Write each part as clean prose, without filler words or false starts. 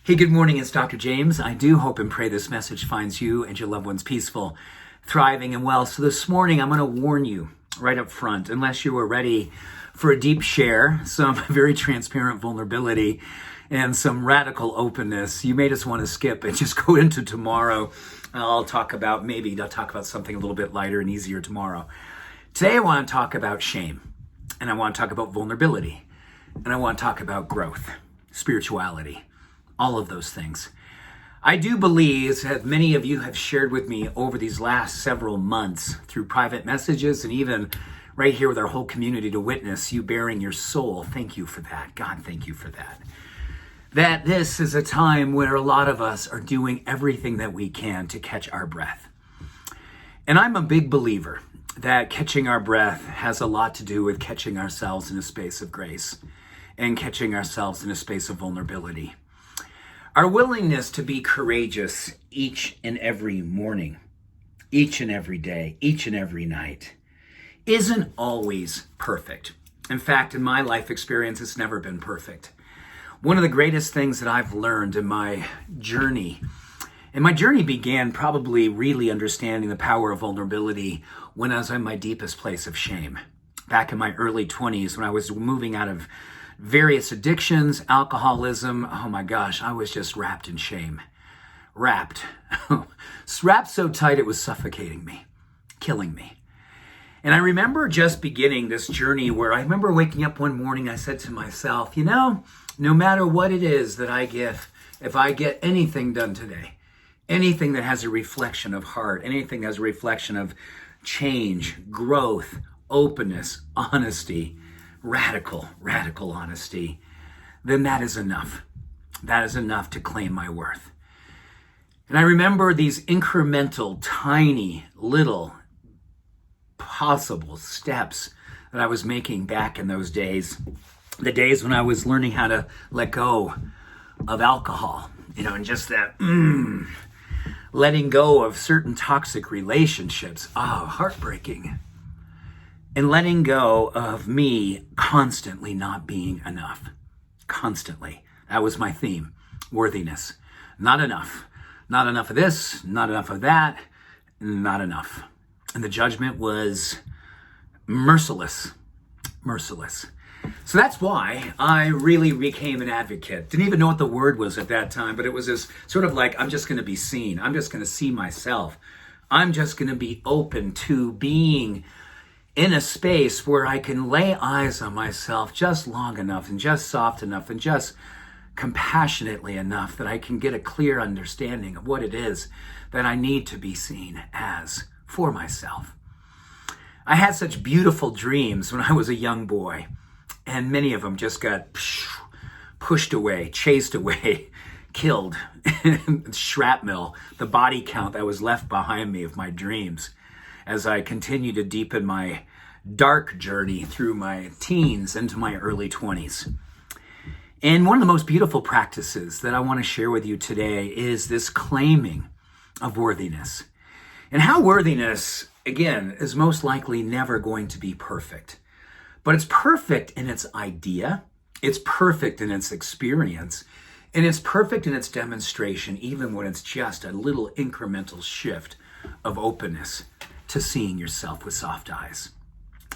Hey, good morning. It's Dr. James. I do hope and pray this message finds you and your loved ones peaceful, thriving, and well. So this morning, I'm going to warn you right up front, unless you are ready for a deep share, some very transparent vulnerability, and some radical openness, you may just want to skip and just go into tomorrow. I'll talk about something a little bit lighter and easier tomorrow. Today, I want to talk about shame, and I want to talk about vulnerability, and I want to talk about growth, spirituality, all of those things. I do believe, as many of you have shared with me over these last several months through private messages and even right here with our whole community to witness you bearing your soul. Thank you for that. God, thank you for that. That this is a time where a lot of us are doing everything that we can to catch our breath. And I'm a big believer that catching our breath has a lot to do with catching ourselves in a space of grace and catching ourselves in a space of vulnerability. Our willingness to be courageous each and every morning, each and every day, each and every night, isn't always perfect. In fact, in my life experience, it's never been perfect. One of the greatest things that I've learned in my journey, and my journey began probably really understanding the power of vulnerability when I was in my deepest place of shame. Back in my early 20s, when I was moving out of various addictions, alcoholism, oh my gosh, I was just wrapped in shame. Wrapped so tight it was suffocating me, killing me. And I remember just beginning this journey where I remember waking up one morning, I said to myself, no matter what it is that I get, if I get anything done today, anything that has a reflection of heart, anything that has a reflection of change, growth, openness, honesty, radical honesty, then that is enough. That is enough to claim my worth. And I remember these incremental, tiny, little possible steps that I was making back in those days, the days when I was learning how to let go of alcohol, and just that letting go of certain toxic relationships, heartbreaking. And letting go of me constantly not being enough. Constantly. That was my theme. Worthiness. Not enough. Not enough of this, not enough of that, not enough. And the judgment was merciless. Merciless. So that's why I really became an advocate. Didn't even know what the word was at that time, but it was this sort of like, I'm just going to be seen. I'm just going to see myself. I'm just going to be open to being in a space where I can lay eyes on myself just long enough and just soft enough and just compassionately enough that I can get a clear understanding of what it is that I need to be seen as for myself. I had such beautiful dreams when I was a young boy, and many of them just got pushed away, chased away, killed. Shrapnel, the body count that was left behind me of my dreams as I continue to deepen my dark journey through my teens into my early 20s. And one of the most beautiful practices that I want to share with you today is this claiming of worthiness. And how worthiness, again, is most likely never going to be perfect. But it's perfect in its idea, it's perfect in its experience, and it's perfect in its demonstration, even when it's just a little incremental shift of openness to seeing yourself with soft eyes.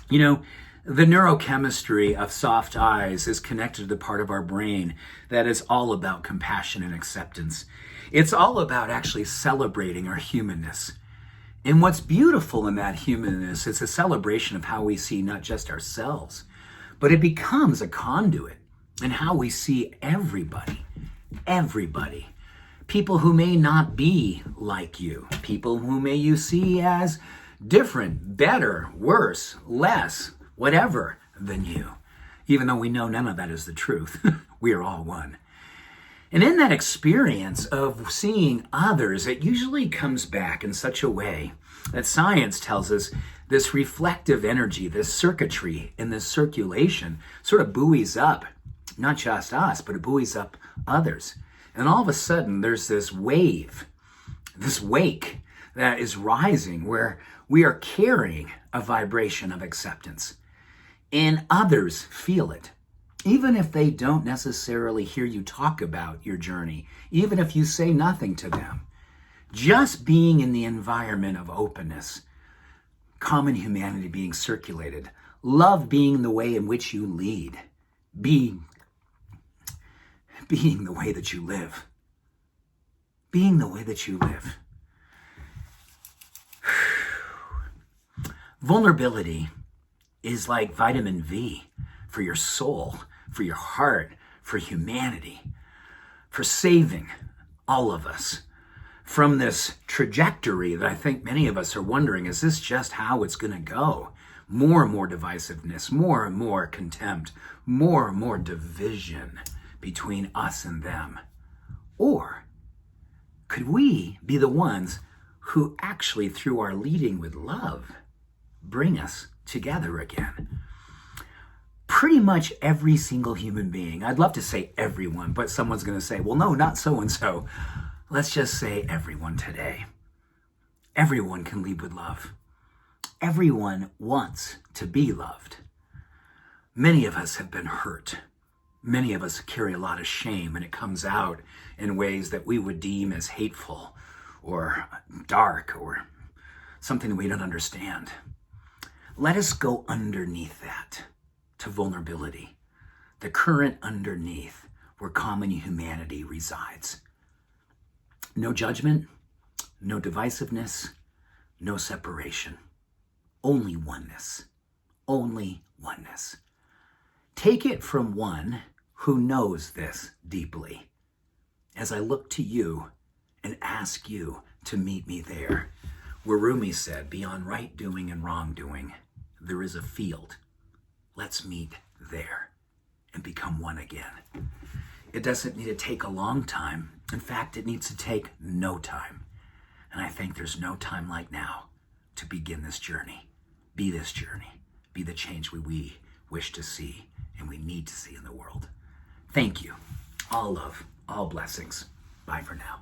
The neurochemistry of soft eyes is connected to the part of our brain that is all about compassion and acceptance. It's all about actually celebrating our humanness. And what's beautiful in that humanness is a celebration of how we see not just ourselves, but it becomes a conduit in how we see everybody. People who may not be like you, people who may you see as different, better, worse, less, whatever than you, even though we know none of that is the truth. We are all one. And in that experience of seeing others, it usually comes back in such a way that science tells us this reflective energy, this circuitry and this circulation sort of buoys up, not just us, but it buoys up others. And all of a sudden, there's this wave, this wake that is rising where we are carrying a vibration of acceptance. And others feel it. even if they don't necessarily hear you talk about your journey, even if you say nothing to them. Just being in the environment of openness, common humanity being circulated, love being the way in which you lead, being the way that you live. Being the way that you live. Vulnerability is like vitamin V for your soul, for your heart, for humanity, for saving all of us from this trajectory that I think many of us are wondering, is this just how it's going to go? More and more divisiveness, more and more contempt, more and more division between us and them. Or could we be the ones who actually, through our leading with love, bring us together again? Pretty much every single human being, I'd love to say everyone, but someone's going to say, well, no, not so-and-so. Let's just say everyone today. Everyone can lead with love. Everyone wants to be loved. Many of us have been hurt. Many of us carry a lot of shame, and it comes out in ways that we would deem as hateful or dark or something we don't understand. Let us go underneath that to vulnerability, the current underneath where common humanity resides. No judgment, no divisiveness, no separation. Only oneness. Only oneness. Take it from one who knows this deeply, as I look to you and ask you to meet me there, where Rumi said, beyond right doing and wrong doing, there is a field. Let's meet there and become one again. It doesn't need to take a long time. In fact, it needs to take no time. And I think there's no time like now to begin this journey. Be this journey. Be the change we wish to see and we need to see in the world. Thank you. All love, all blessings. Bye for now.